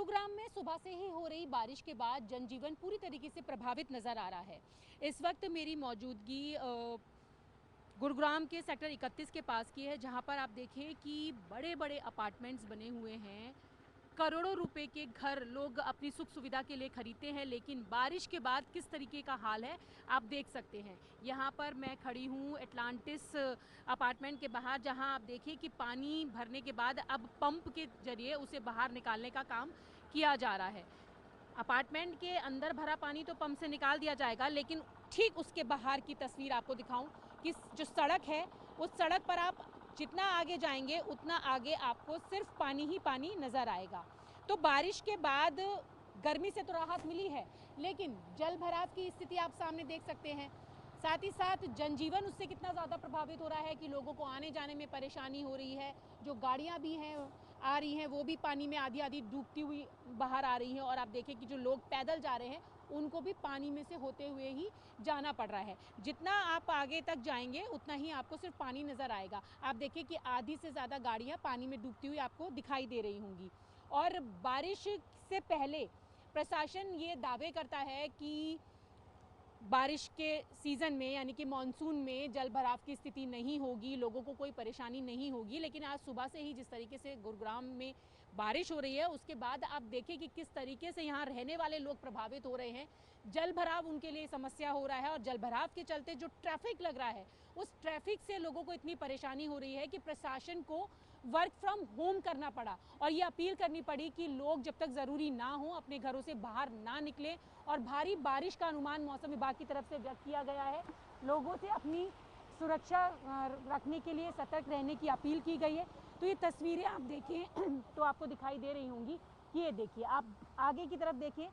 गुरुग्राम में सुबह से ही हो रही बारिश के बाद जनजीवन पूरी तरीके से प्रभावित नज़र आ रहा है। इस वक्त मेरी मौजूदगी गुरुग्राम के सेक्टर 31 के पास की है, जहां पर आप देखें कि बड़े बड़े अपार्टमेंट्स बने हुए हैं। करोड़ों रुपए के घर लोग अपनी सुख सुविधा के लिए खरीदते हैं, लेकिन बारिश के बाद किस तरीके का हाल है आप देख सकते हैं। यहाँ पर मैं खड़ी हूँ एटलांटिस अपार्टमेंट के बाहर, जहाँ आप देखिए कि पानी भरने के बाद अब पंप के जरिए उसे बाहर निकालने का काम किया जा रहा है। अपार्टमेंट के अंदर भरा पानी तो पंप से निकाल दिया जाएगा, लेकिन ठीक उसके बाहर की तस्वीर आपको दिखाऊं कि जो सड़क है उस सड़क पर आप जितना आगे जाएंगे उतना आगे आपको सिर्फ पानी ही पानी नज़र आएगा। तो बारिश के बाद गर्मी से तो राहत मिली है, लेकिन जल भराव की स्थिति आप सामने देख सकते हैं। साथ ही साथ जनजीवन उससे कितना ज़्यादा प्रभावित हो रहा है कि लोगों को आने जाने में परेशानी हो रही है। जो गाड़ियाँ भी हैं आ रही हैं वो भी पानी में आधी आधी डूबती हुई बाहर आ रही हैं, और आप देखें कि जो लोग पैदल जा रहे हैं उनको भी पानी में से होते हुए ही जाना पड़ रहा है। जितना आप आगे तक जाएंगे उतना ही आपको सिर्फ पानी नज़र आएगा। आप देखिए कि आधी से ज़्यादा गाड़ियाँ पानी में डूबती हुई आपको दिखाई दे रही होंगी। और बारिश से पहले प्रशासन ये दावे करता है कि बारिश के सीज़न में यानी कि मानसून में जल भराव की स्थिति नहीं होगी, लोगों को कोई परेशानी नहीं होगी। लेकिन आज सुबह से ही जिस तरीके से गुरुग्राम में बारिश हो रही है, उसके बाद आप देखें कि किस तरीके से यहाँ रहने वाले लोग प्रभावित हो रहे हैं। जल भराव उनके लिए समस्या हो रहा है, और जल भराव के चलते जो ट्रैफिक लग रहा है उस ट्रैफिक से लोगों को इतनी परेशानी हो रही है कि प्रशासन को वर्क फ्रॉम होम करना पड़ा, और ये अपील करनी पड़ी कि लोग जब तक ज़रूरी ना हो अपने घरों से बाहर ना निकलें। और भारी बारिश का अनुमान मौसम विभाग की तरफ से व्यक्त किया गया है। लोगों से अपनी सुरक्षा रखने के लिए सतर्क रहने की अपील की गई है। तो ये तस्वीरें आप देखें तो आपको दिखाई दे रही होंगी कि ये देखिए, आप आगे की तरफ देखें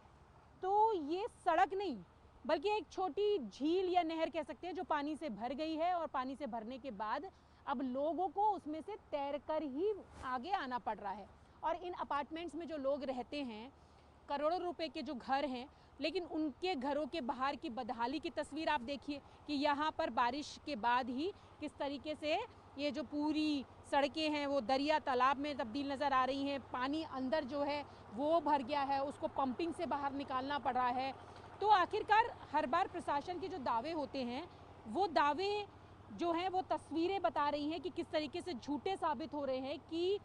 तो ये सड़क नहीं बल्कि एक छोटी झील या नहर कह सकते हैं जो पानी से भर गई है, और पानी से भरने के बाद अब लोगों को उसमें से तैरकर ही आगे आना पड़ रहा है। और इन अपार्टमेंट्स में जो लोग रहते हैं, करोड़ों रुपए के जो घर हैं, लेकिन उनके घरों के बाहर की बदहाली की तस्वीर आप देखिए कि यहाँ पर बारिश के बाद ही किस तरीके से ये जो पूरी सड़कें हैं वो दरिया तालाब में तब्दील नज़र आ रही हैं। पानी अंदर जो है वो भर गया है, उसको पंपिंग से बाहर निकालना पड़ रहा है। तो आखिरकार हर बार प्रशासन के जो दावे होते हैं वो दावे जो हैं वो तस्वीरें बता रही हैं कि किस तरीके से झूठे साबित हो रहे हैं। कि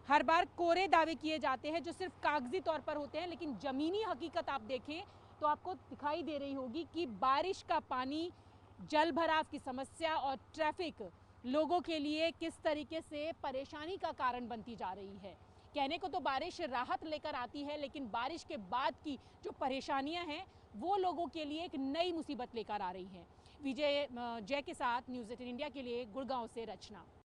हर बार कोरे दावे किए जाते हैं जो सिर्फ कागजी तौर पर होते हैं, लेकिन ज़मीनी हकीकत आप देखें तो आपको दिखाई दे रही होगी कि बारिश का पानी, जल भराव की समस्या और ट्रैफिक लोगों के लिए किस तरीके से परेशानी का कारण बनती जा रही है। कहने को तो बारिश राहत लेकर आती है, लेकिन बारिश के बाद की जो परेशानियां हैं वो लोगों के लिए एक नई मुसीबत लेकर आ रही हैं। विजय जय के साथ न्यूज़ 18 इंडिया के लिए गुड़गांव से रचना।